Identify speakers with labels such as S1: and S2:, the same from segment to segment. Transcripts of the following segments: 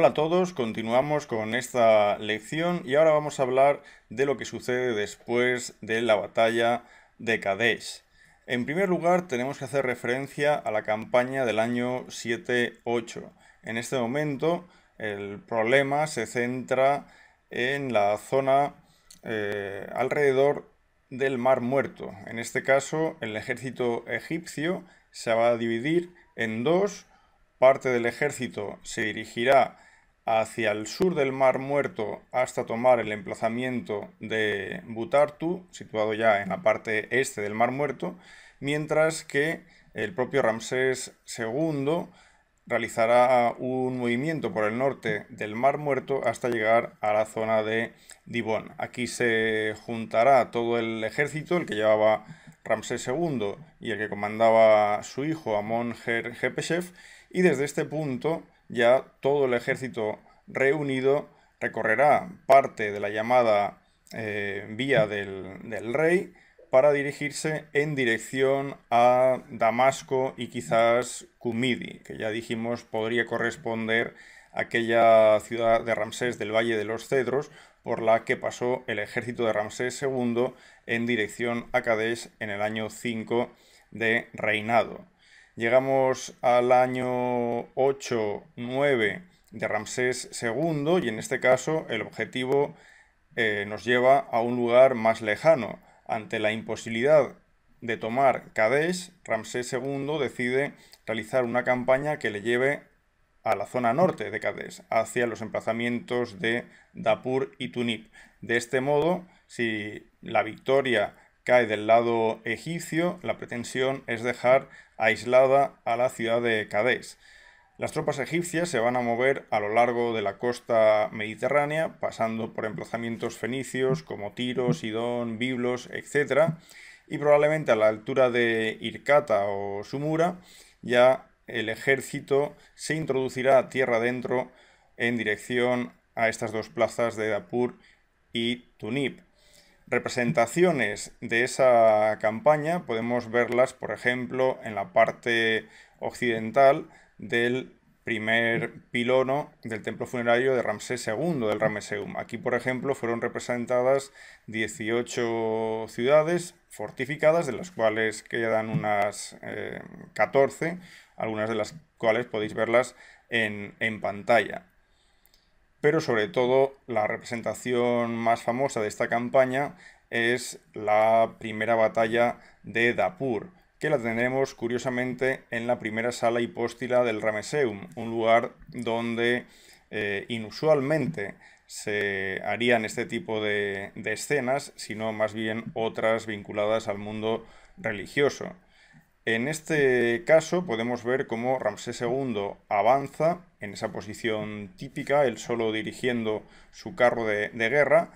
S1: Hola a todos, continuamos con esta lección y ahora vamos a hablar de lo que sucede después de la batalla de Kadesh. En primer lugar, tenemos que hacer referencia a la campaña del año 7-8. En este momento, el problema se centra en la zona alrededor del Mar Muerto. En este caso, el ejército egipcio se va a dividir en dos. Parte del ejército se dirigirá hacia el sur del Mar Muerto hasta tomar el emplazamiento de Butartu, situado ya en la parte este del Mar Muerto, mientras que el propio Ramsés II realizará un movimiento por el norte del Mar Muerto hasta llegar a la zona de Dibón. Aquí se juntará todo el ejército, el que llevaba Ramsés II y el que comandaba su hijo Amon-Her-Jepeshef, y desde este punto ya todo el ejército reunido recorrerá parte de la llamada Vía del Rey para dirigirse en dirección a Damasco y quizás Kumidi, que ya dijimos podría corresponder a aquella ciudad de Ramsés del Valle de los Cedros por la que pasó el ejército de Ramsés II en dirección a Kadesh en el año 5 de reinado. Llegamos al año 8-9 de Ramsés II y en este caso el objetivo nos lleva a un lugar más lejano. Ante la imposibilidad de tomar Kadesh, Ramsés II decide realizar una campaña que le lleve a la zona norte de Kadesh, hacia los emplazamientos de Dapur y Tunip. De este modo, si la victoria cae del lado egipcio, la pretensión es dejar aislada a la ciudad de Kadesh. Las tropas egipcias se van a mover a lo largo de la costa mediterránea, pasando por emplazamientos fenicios como Tiro, Sidón, Biblos, etc. Y probablemente a la altura de Irkata o Sumura ya el ejército se introducirá tierra adentro en dirección a estas dos plazas de Dapur y Tunip. Representaciones de esa campaña podemos verlas, por ejemplo, en la parte occidental del primer pilono del templo funerario de Ramsés II, del Ramesseum. Aquí, por ejemplo, fueron representadas 18 ciudades fortificadas, de las cuales quedan unas 14, algunas de las cuales podéis verlas en pantalla. Pero sobre todo la representación más famosa de esta campaña es la primera batalla de Dapur, que la tendremos curiosamente en la primera sala hipóstila del Ramesseum, un lugar donde inusualmente se harían este tipo de escenas, sino más bien otras vinculadas al mundo religioso. En este caso podemos ver cómo Ramsés II avanza en esa posición típica, él solo dirigiendo su carro de guerra,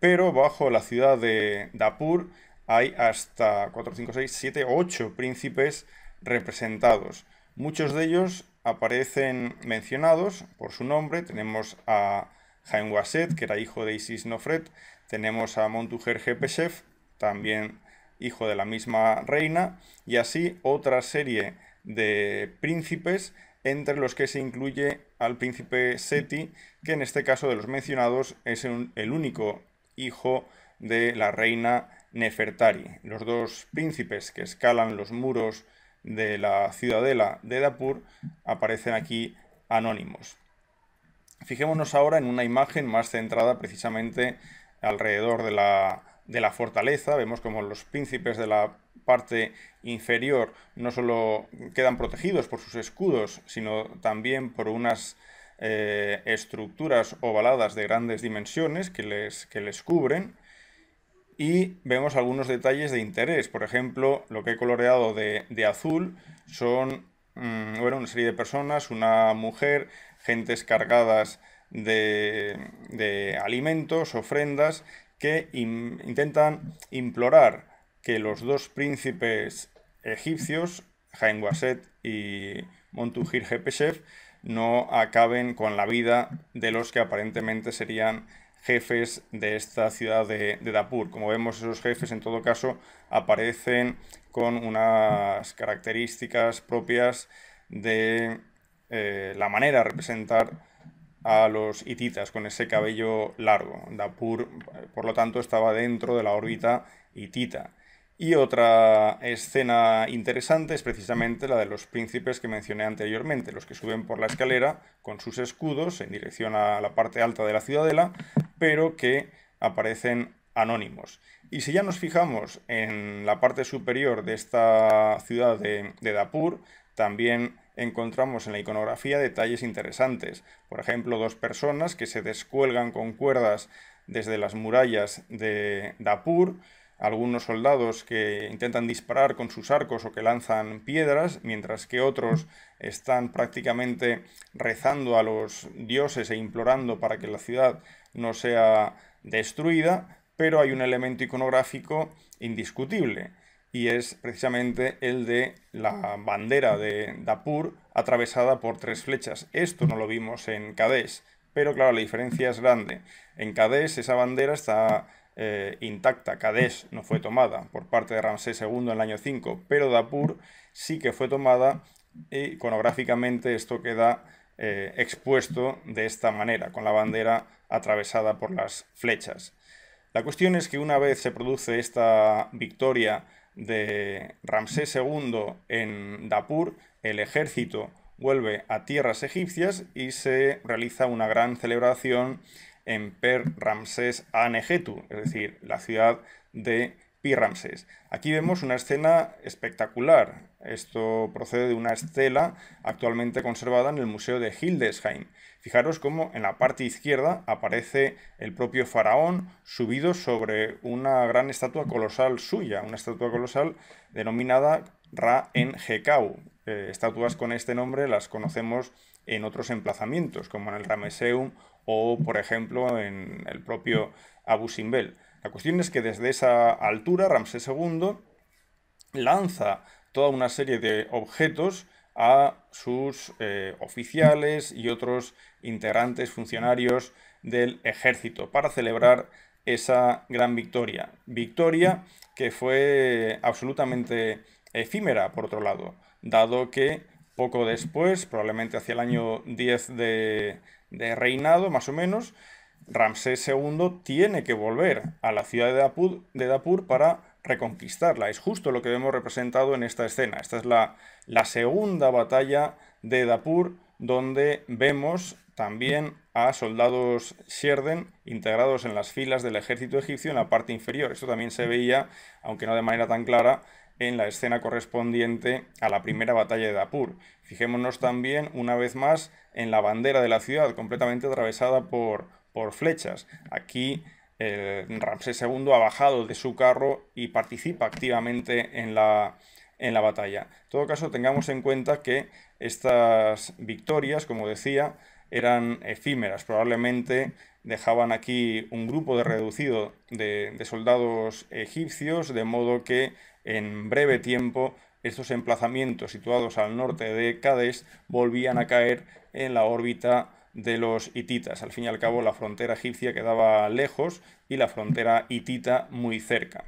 S1: pero bajo la ciudad de Dapur hay hasta 4, 5, 6, 7, 8 príncipes representados. Muchos de ellos aparecen mencionados por su nombre. Tenemos a Haim Wasset, que era hijo de Isis Nofret, tenemos a Montujer-Jepeshef, también hijo de la misma reina, y así otra serie de príncipes, entre los que se incluye al príncipe Seti, que en este caso de los mencionados es el único hijo de la reina Nefertari. Los dos príncipes que escalan los muros de la ciudadela de Dapur aparecen aquí anónimos. Fijémonos ahora en una imagen más centrada precisamente alrededor de la fortaleza. Vemos como los príncipes de la parte inferior no solo quedan protegidos por sus escudos, sino también por unas estructuras ovaladas de grandes dimensiones que les cubren. Y vemos algunos detalles de interés. Por ejemplo, lo que he coloreado de azul son bueno, una serie de personas, una mujer, gentes cargadas de alimentos, ofrendas, que intentan implorar que los dos príncipes egipcios, Haim Wasset y Montuhir-Jepeshef, no acaben con la vida de los que aparentemente serían jefes de esta ciudad de Dapur. Como vemos, esos jefes en todo caso aparecen con unas características propias de la manera de representar a los hititas con ese cabello largo. Dapur, por lo tanto, estaba dentro de la órbita hitita. Y otra escena interesante es precisamente la de los príncipes que mencioné anteriormente, los que suben por la escalera con sus escudos en dirección a la parte alta de la ciudadela, pero que aparecen anónimos. Y si ya nos fijamos en la parte superior de esta ciudad de Dapur, también encontramos en la iconografía detalles interesantes. Por ejemplo, dos personas que se descuelgan con cuerdas desde las murallas de Dapur, algunos soldados que intentan disparar con sus arcos o que lanzan piedras, mientras que otros están prácticamente rezando a los dioses e implorando para que la ciudad no sea destruida, pero hay un elemento iconográfico indiscutible y es precisamente el de la bandera de Dapur atravesada por tres flechas. Esto no lo vimos en Kadesh, pero claro, la diferencia es grande. En Kadesh esa bandera está intacta. Kadesh no fue tomada por parte de Ramsés II en el año 5, pero Dapur sí que fue tomada y iconográficamente esto queda expuesto de esta manera, con la bandera atravesada por las flechas. La cuestión es que una vez se produce esta victoria de Ramsés II en Dapur, el ejército vuelve a tierras egipcias y se realiza una gran celebración en Per Ramsés Anejetu, es decir, la ciudad de Pi-Ramsés. Aquí vemos una escena espectacular. Esto procede de una estela actualmente conservada en el Museo de Hildesheim. Fijaros cómo en la parte izquierda aparece el propio faraón subido sobre una gran estatua colosal suya, una estatua colosal denominada Ra-en-Jekau. Estatuas con este nombre las conocemos en otros emplazamientos, como en el Rameseum o, por ejemplo, en el propio Abu Simbel. La cuestión es que desde esa altura Ramsés II lanza toda una serie de objetos a sus oficiales y otros integrantes, funcionarios del ejército, para celebrar esa gran victoria. Victoria que fue absolutamente efímera, por otro lado, dado que poco después, probablemente hacia el año 10 de reinado, más o menos, Ramsés II tiene que volver a la ciudad de Dapur para reconquistarla. Es justo lo que vemos representado en esta escena. Esta es la segunda batalla de Dapur, donde vemos también a soldados Sherden integrados en las filas del ejército egipcio en la parte inferior. Esto también se veía, aunque no de manera tan clara, en la escena correspondiente a la primera batalla de Dapur. Fijémonos también, una vez más, en la bandera de la ciudad, completamente atravesada por flechas. Aquí Ramsés II ha bajado de su carro y participa activamente en la batalla. En todo caso, tengamos en cuenta que estas victorias, como decía, eran efímeras. Probablemente dejaban aquí un grupo reducido de soldados egipcios, de modo que en breve tiempo estos emplazamientos situados al norte de Kadesh volvían a caer en la órbita de los hititas. Al fin y al cabo, la frontera egipcia quedaba lejos y la frontera hitita muy cerca.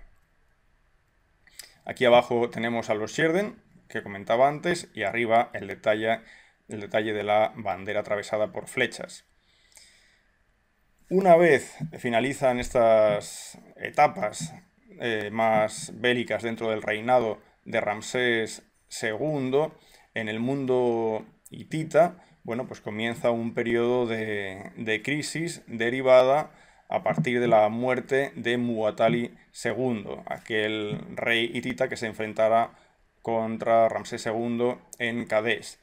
S1: Aquí abajo tenemos a los Sherden, que comentaba antes, y arriba el detalle de la bandera atravesada por flechas. Una vez finalizan estas etapas más bélicas dentro del reinado de Ramsés II, en el mundo hitita, bueno, pues comienza un periodo de crisis derivada a partir de la muerte de Muwatalli II, aquel rey hitita que se enfrentara contra Ramsés II en Kadesh.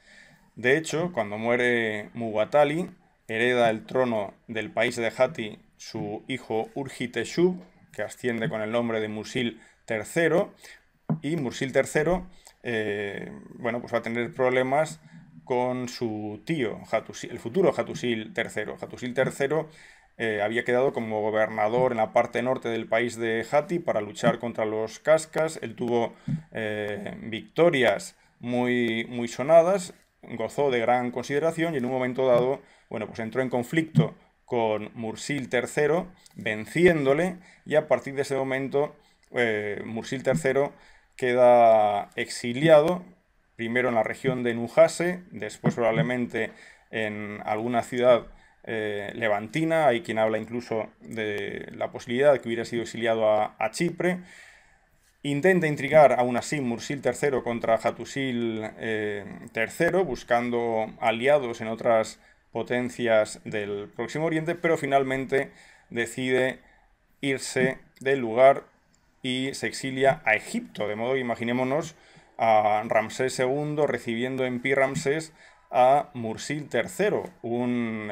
S1: De hecho, cuando muere Muwatalli, hereda el trono del país de Hatti su hijo Urji-Teshub, que asciende con el nombre de Musil III, y Musil III bueno, pues va a tener problemas con su tío, el futuro Hattusil III. Hattusil III había quedado como gobernador en la parte norte del país de Hatti para luchar contra los cascas. Él tuvo victorias muy sonadas, gozó de gran consideración y en un momento dado, bueno, pues entró en conflicto con Mursil III, venciéndole, y a partir de ese momento Mursil III queda exiliado, primero en la región de Nujase, después probablemente en alguna ciudad levantina. Hay quien habla incluso de la posibilidad de que hubiera sido exiliado a Chipre. Intenta intrigar aún así Mursil III contra Hattusil III, buscando aliados en otras potencias del Próximo Oriente, pero finalmente decide irse del lugar y se exilia a Egipto. De modo que imaginémonos a Ramsés II recibiendo en Pi Ramsés a Mursil III, un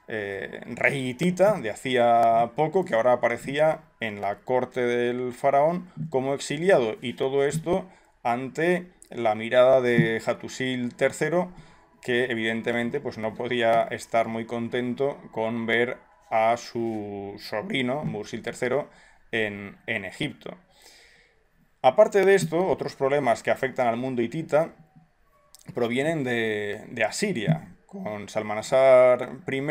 S1: rey hitita de hacía poco que ahora aparecía en la corte del faraón como exiliado, y todo esto ante la mirada de Hattusil III, que evidentemente pues no podía estar muy contento con ver a su sobrino Mursil III en Egipto. Aparte de esto, otros problemas que afectan al mundo hitita provienen de Asiria. Con Salmanasar I,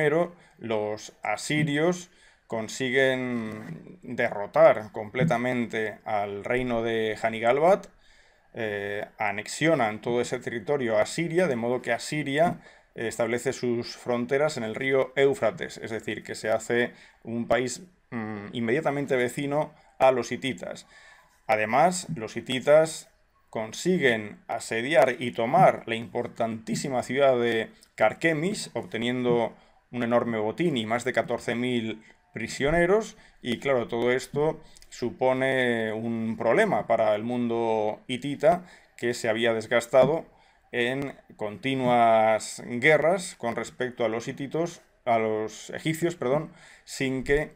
S1: los asirios consiguen derrotar completamente al reino de Hanigalbat, anexionan todo ese territorio a Siria, de modo que Asiria establece sus fronteras en el río Éufrates, es decir, que se hace un país inmediatamente vecino a los hititas. Además, los hititas consiguen asediar y tomar la importantísima ciudad de Carquemis, obteniendo un enorme botín y más de 14.000 prisioneros, y claro, todo esto supone un problema para el mundo hitita, que se había desgastado en continuas guerras con respecto a los hititos, a los egipcios, perdón, sin que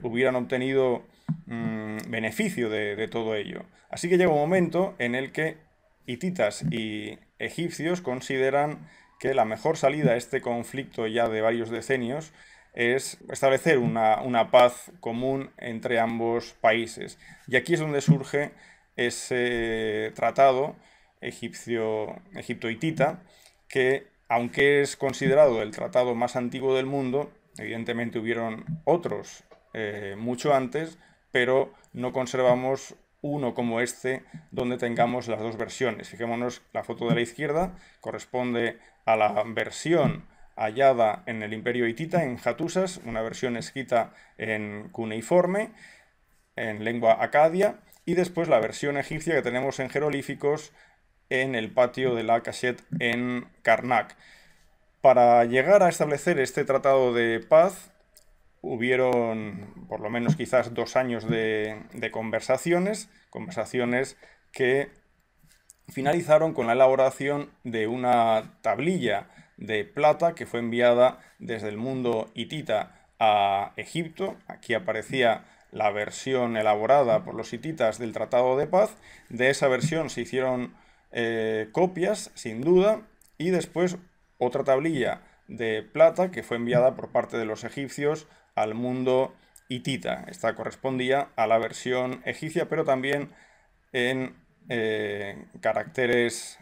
S1: hubieran obtenido beneficio de todo ello. Así que llega un momento en el que hititas y egipcios consideran que la mejor salida a este conflicto ya de varios decenios es establecer una paz común entre ambos países. Y aquí es donde surge ese tratado egipto-hitita, que aunque es considerado el tratado más antiguo del mundo, evidentemente hubieron otros mucho antes, pero no conservamos uno como este donde tengamos las dos versiones. Fijémonos, la foto de la izquierda corresponde a la versión hallada en el Imperio hitita, en Hattusas, una versión escrita en cuneiforme, en lengua acadia, y después la versión egipcia que tenemos en jeroglíficos en el patio de la Cachette en Karnak. Para llegar a establecer este tratado de paz, hubieron por lo menos quizás 2 años de conversaciones que finalizaron con la elaboración de una tablilla de plata que fue enviada desde el mundo hitita a Egipto. Aquí aparecía la versión elaborada por los hititas del Tratado de Paz. De esa versión se hicieron copias, sin duda, y después otra tablilla de plata que fue enviada por parte de los egipcios al mundo hitita. Esta correspondía a la versión egipcia, pero también en caracteres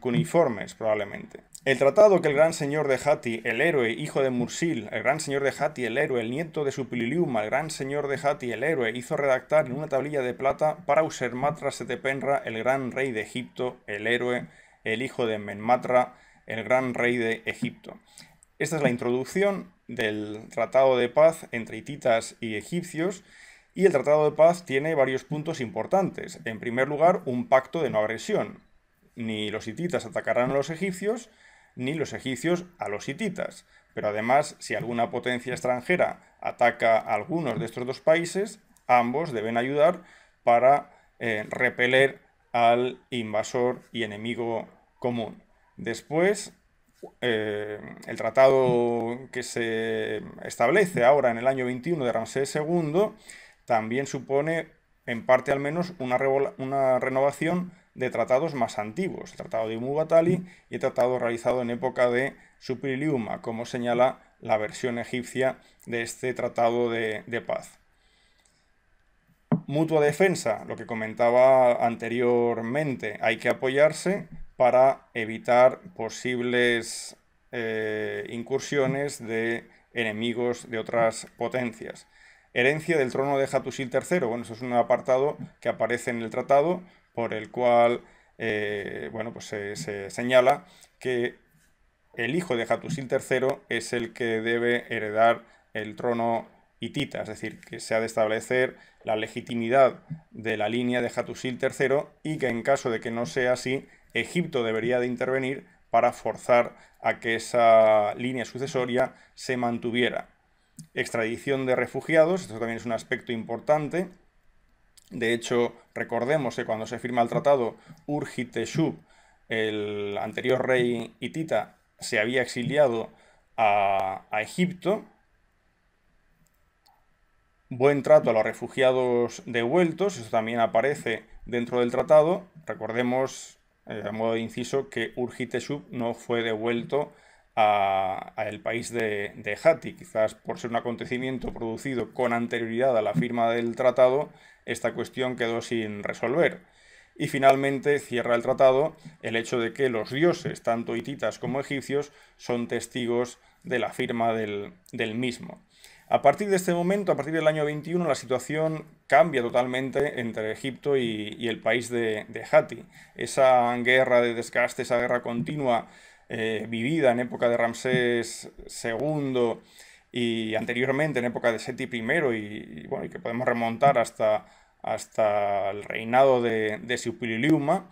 S1: cuneiformes, probablemente. El tratado que el gran señor de Hatti, el héroe, hijo de Mursil, el gran señor de Hatti, el héroe, el nieto de Supililiuma, el gran señor de Hatti, el héroe, hizo redactar en una tablilla de plata para Usermatra Setepenra, el gran rey de Egipto, el héroe, el hijo de Menmatra, el gran rey de Egipto. Esta es la introducción del tratado de paz entre hititas y egipcios, y el tratado de paz tiene varios puntos importantes. En primer lugar, un pacto de no agresión. Ni los hititas atacarán a los egipcios, ni los egipcios a los hititas. Pero además, si alguna potencia extranjera ataca a algunos de estos dos países, ambos deben ayudar para repeler al invasor y enemigo común. Después, el tratado que se establece ahora en el año 21 de Ramsés II también supone, en parte al menos, una renovación de tratados más antiguos, el tratado de Mubatali y el tratado realizado en época de Supililiuma, como señala la versión egipcia de este tratado de paz. Mutua defensa, lo que comentaba anteriormente, hay que apoyarse para evitar posibles incursiones de enemigos de otras potencias. Herencia del trono de Hattusil III, bueno, eso es un apartado que aparece en el tratado, por el cual bueno, pues se señala que el hijo de Hattusil III es el que debe heredar el trono hitita, es decir, que se ha de establecer la legitimidad de la línea de Hattusil III y que en caso de que no sea así, Egipto debería de intervenir para forzar a que esa línea sucesoria se mantuviera. Extradición de refugiados, esto también es un aspecto importante. De hecho, recordemos que cuando se firma el tratado, Urhiteshub, el anterior rey hitita, se había exiliado a Egipto. Buen trato a los refugiados devueltos, eso también aparece dentro del tratado. Recordemos, a modo de inciso, que Urhiteshub no fue devuelto al país de Hatti. Quizás por ser un acontecimiento producido con anterioridad a la firma del tratado, esta cuestión quedó sin resolver. Y finalmente cierra el tratado el hecho de que los dioses, tanto hititas como egipcios, son testigos de la firma del mismo. A partir de este momento, a partir del año 21, la situación cambia totalmente entre Egipto y el país de Hatti. Esa guerra de desgaste, esa guerra continua vivida en época de Ramsés II y anteriormente en época de Seti I y que podemos remontar hasta el reinado de Suppiluliuma,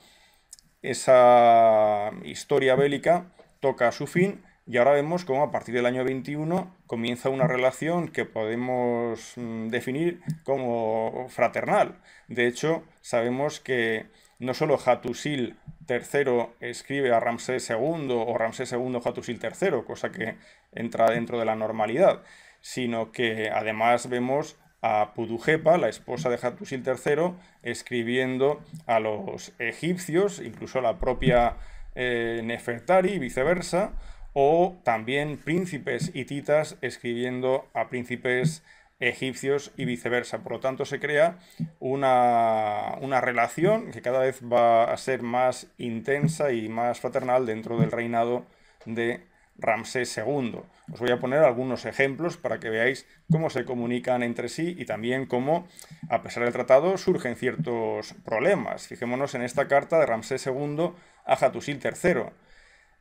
S1: esa historia bélica toca a su fin y ahora vemos cómo a partir del año 21 comienza una relación que podemos definir como fraternal. De hecho, sabemos que no solo Hattusil III escribe a Ramsés II o Ramsés II Hattusil III, cosa que entra dentro de la normalidad, sino que además vemos a Pudujepa, la esposa de Hattusil III, escribiendo a los egipcios, incluso a la propia Nefertari y viceversa, o también príncipes hititas escribiendo a príncipes egipcios y viceversa. Por lo tanto, se crea una relación que cada vez va a ser más intensa y más fraternal dentro del reinado de Ramsés II. Os voy a poner algunos ejemplos para que veáis cómo se comunican entre sí y también cómo, a pesar del tratado, surgen ciertos problemas. Fijémonos en esta carta de Ramsés II a Hattusil III.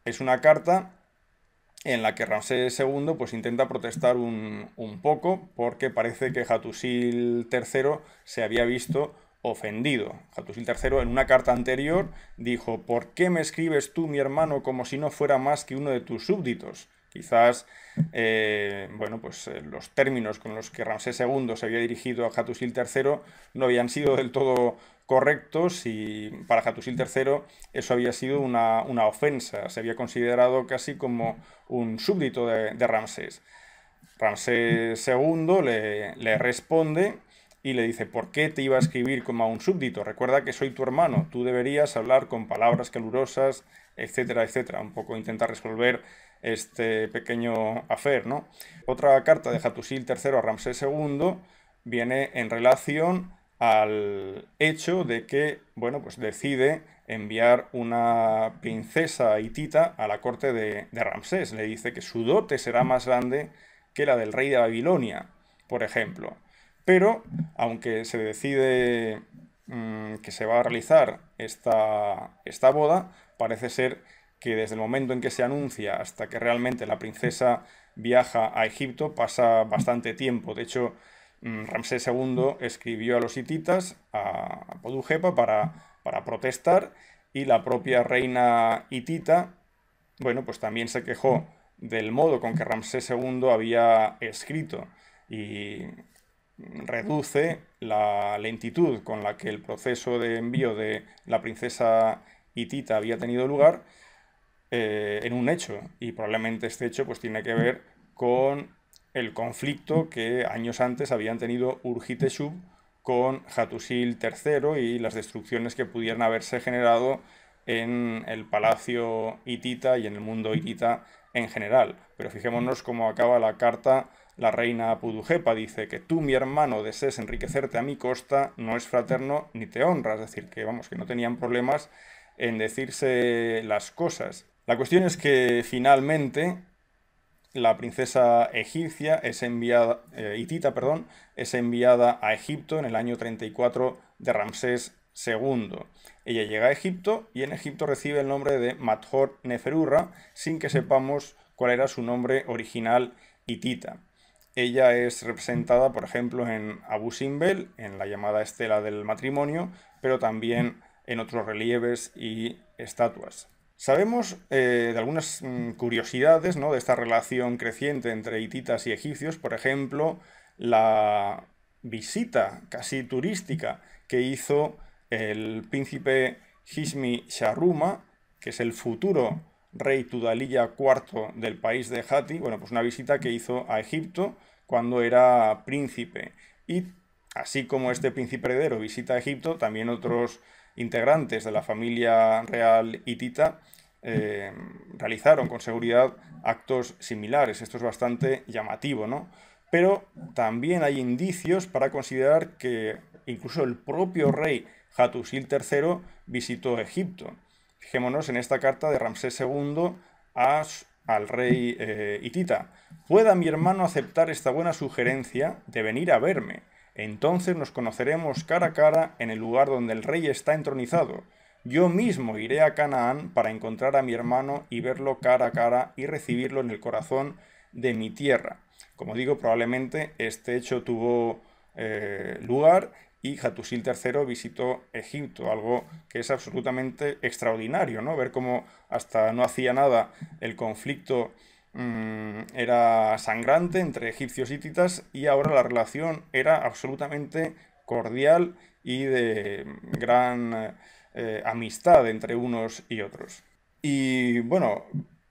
S1: Es una carta en la que Ramsés II pues, intenta protestar un poco porque parece que Hattusil III se había visto ofendido. Hattusil III en una carta anterior dijo: ¿por qué me escribes tú, mi hermano, como si no fuera más que uno de tus súbditos? Quizás los términos con los que Ramsés II se había dirigido a Hattusil III no habían sido del todo correctos y para Hattusil III eso había sido una ofensa, se había considerado casi como un súbdito de Ramsés. Ramsés II le responde y le dice: ¿por qué te iba a escribir como a un súbdito? Recuerda que soy tu hermano, tú deberías hablar con palabras calurosas, etcétera, etcétera. Un poco intentar resolver este pequeño affair, ¿no? Otra carta de Hattusil III a Ramsés II viene en relación al hecho de que, pues decide enviar una princesa hitita a la corte de Ramsés. Le dice que su dote será más grande que la del rey de Babilonia, por ejemplo. Pero, aunque se decide que se va a realizar esta boda, parece ser que desde el momento en que se anuncia hasta que realmente la princesa viaja a Egipto pasa bastante tiempo. De hecho, Ramsés II escribió a los hititas, a Pudujepa, para protestar y la propia reina hitita, pues también se quejó del modo con que Ramsés II había escrito y reduce la lentitud con la que el proceso de envío de la princesa hitita había tenido lugar en un hecho, y probablemente este hecho pues tiene que ver con el conflicto que años antes habían tenido Urhiteshub con Hattusil III y las destrucciones que pudieran haberse generado en el palacio hitita y en el mundo hitita en general. Pero fijémonos cómo acaba la carta la reina Pudujepa. Dice que tú, mi hermano, desees enriquecerte a mi costa, no es fraterno ni te honra. Es decir, que que no tenían problemas en decirse las cosas. La cuestión es que finalmente la princesa egipcia es hitita, es enviada a Egipto en el año 34 de Ramsés II. Ella llega a Egipto y en Egipto recibe el nombre de Madhor Neferurra sin que sepamos cuál era su nombre original hitita. Ella es representada, por ejemplo, en Abu Simbel, en la llamada estela del matrimonio, pero también en otros relieves y estatuas. Sabemos de algunas curiosidades, ¿no?, de esta relación creciente entre hititas y egipcios, por ejemplo, la visita casi turística que hizo el príncipe Hishmi Sharruma, que es el futuro rey Tudaliya IV del país de Hatti, bueno, pues una visita que hizo a Egipto cuando era príncipe. Y así como este príncipe heredero visita a Egipto, también otros integrantes de la familia real hitita realizaron con seguridad actos similares. Esto es bastante llamativo, ¿no? Pero también hay indicios para considerar que incluso el propio rey Hattusil III visitó Egipto. Fijémonos en esta carta de Ramsés II al rey hitita. ¿Pueda mi hermano aceptar esta buena sugerencia de venir a verme? Entonces nos conoceremos cara a cara en el lugar donde el rey está entronizado. Yo mismo iré a Canaán para encontrar a mi hermano y verlo cara a cara y recibirlo en el corazón de mi tierra. Como digo, probablemente este hecho tuvo lugar y Hattusil III visitó Egipto, algo que es absolutamente extraordinario, ¿no? Ver cómo hasta no hacía nada el conflicto era sangrante entre egipcios y hititas y ahora la relación era absolutamente cordial y de gran amistad entre unos y otros. Y bueno,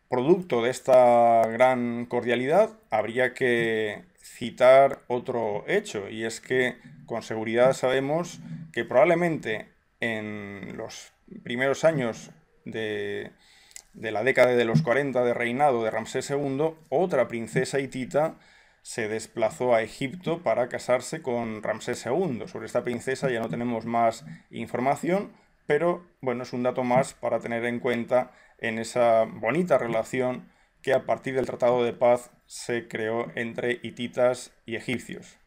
S1: producto de esta gran cordialidad habría que citar otro hecho, y es que con seguridad sabemos que probablemente en los primeros años de la década de los 40 de reinado de Ramsés II, otra princesa hitita se desplazó a Egipto para casarse con Ramsés II. Sobre esta princesa ya no tenemos más información, pero bueno, es un dato más para tener en cuenta en esa bonita relación que a partir del Tratado de Paz se creó entre hititas y egipcios.